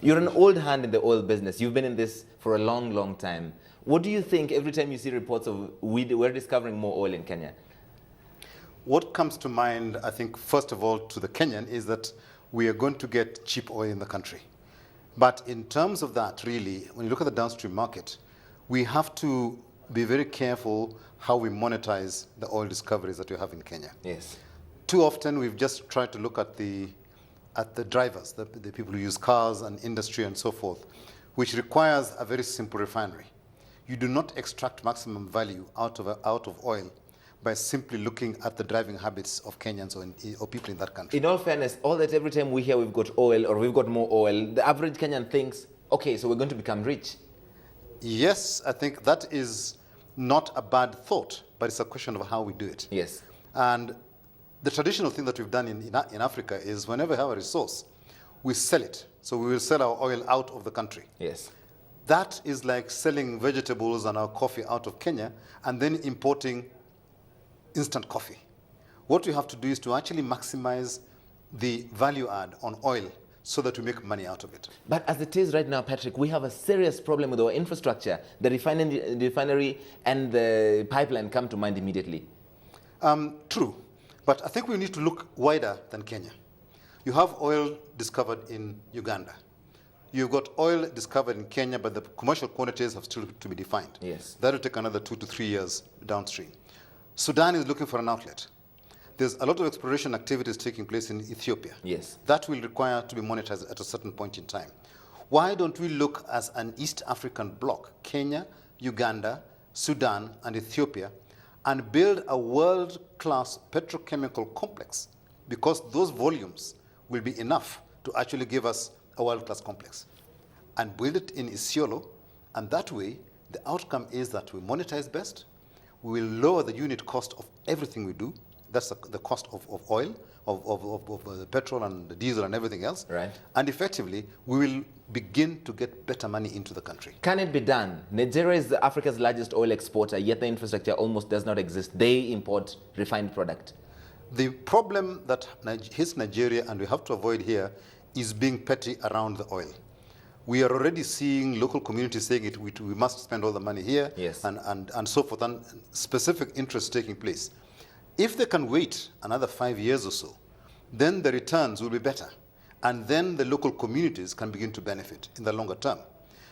You're an old hand in the oil business. You've been in this for a long, long time. What do you think every time you see reports of we're discovering more oil in Kenya? What comes to mind, I think, first of all, to the Kenyan is that we are going to get cheap oil in the country. But in terms of that, really, when you look at the downstream market, we have to be very careful how we monetize the oil discoveries that we have in Kenya. Yes. Too often, we've just tried to look at the drivers, the people who use cars and industry and so forth, which requires a very simple refinery. You do not extract maximum value out of oil by simply looking at the driving habits of Kenyans or people in that country. In all fairness, all that every time we hear we've got oil or we've got more oil, the average Kenyan thinks, okay, so we're going to become rich. Yes, I think that is not a bad thought, but it's a question of how we do it. Yes. And the traditional thing that we've done in Africa is whenever we have a resource, we sell it. So we will sell our oil out of the country. Yes. That is like selling vegetables and our coffee out of Kenya and then importing instant coffee. What we have to do is to actually maximize the value add on oil so that we make money out of it. But as it is right now, Patrick, we have a serious problem with our infrastructure. The refinery and the pipeline come to mind immediately. True. But I think we need to look wider than Kenya. You have oil discovered in Uganda. You've got oil discovered in Kenya, but the commercial quantities have still to be defined. Yes. That will take another 2 to 3 years downstream. Sudan is looking for an outlet. There's a lot of exploration activities taking place in Ethiopia. Yes. That will require to be monetized at a certain point in time. Why don't we look as an East African bloc, Kenya, Uganda, Sudan, and Ethiopia, and build a world-class petrochemical complex? Because those volumes will be enough to actually give us a world-class complex. And build it in Isiolo, and that way, the outcome is that we monetize best, we will lower the unit cost of everything we do. That's the cost of oil, of the petrol and the diesel and everything else. Right. And effectively, we will begin to get better money into the country. Can it be done? Nigeria is Africa's largest oil exporter, yet the infrastructure almost does not exist. They import refined product. The problem that hits Nigeria, and we have to avoid here, is being petty around the oil. We are already seeing local communities saying it, we must spend all the money here, yes, and so forth, and specific interests taking place. If they can wait another 5 years or so, then the returns will be better. And then the local communities can begin to benefit in the longer term.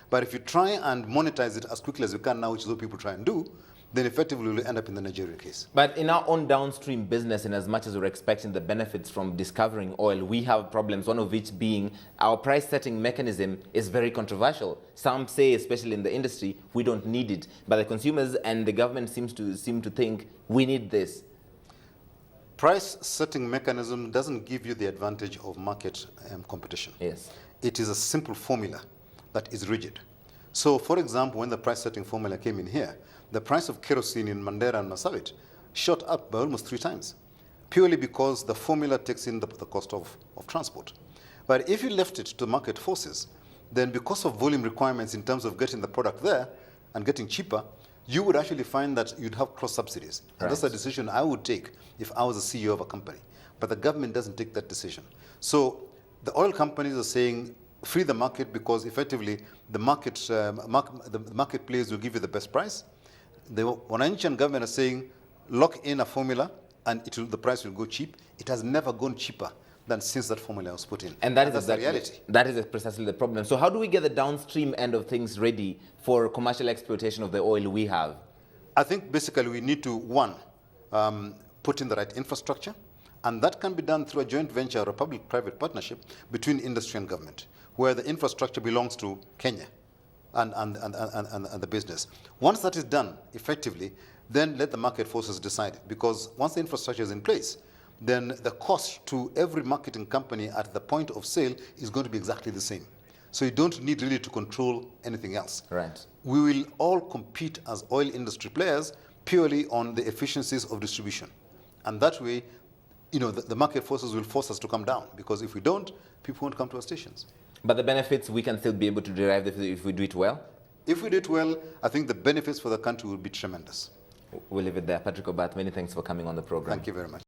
But if you try and monetize it as quickly as you can now, which is what people try and do, then effectively we'll end up in the Nigerian case. But in our own downstream business, in as much as we're expecting the benefits from discovering oil, we have problems, one of which being our price setting mechanism is very controversial. Some say, especially in the industry, we don't need it. But the consumers and the government seem to think we need this. Price setting mechanism doesn't give you the advantage of market competition. Yes. It is a simple formula that is rigid. So, for example, when the price setting formula came in here, the price of kerosene in Mandera and Marsabit shot up by almost 3 times, purely because the formula takes in the cost of transport. But if you left it to market forces, then because of volume requirements in terms of getting the product there and getting cheaper, you would actually find that you'd have cross subsidies. And that's a decision I would take if I was a CEO of a company. But the government doesn't take that decision. So the oil companies are saying, free the market, because effectively the marketplace will give you the best price. The Wananchi government are saying, lock in a formula and the price will go cheap. It has never gone cheaper than since that formula was put in. And that's exactly the reality. That is precisely the problem. So how do we get the downstream end of things ready for commercial exploitation of the oil we have? I think basically we need to, one, put in the right infrastructure, and that can be done through a joint venture or a public-private partnership between industry and government, where the infrastructure belongs to Kenya and the business. Once that is done effectively, then let the market forces decide, because once the infrastructure is in place, then the cost to every marketing company at the point of sale is going to be exactly the same. So you don't need really to control anything else. Right. We will all compete as oil industry players purely on the efficiencies of distribution. And that way, the market forces will force us to come down, because if we don't, people won't come to our stations. But the benefits we can still be able to derive if we do it well? If we do it well, I think the benefits for the country will be tremendous. We'll leave it there. Patrick Obath, many thanks for coming on the program. Thank you very much.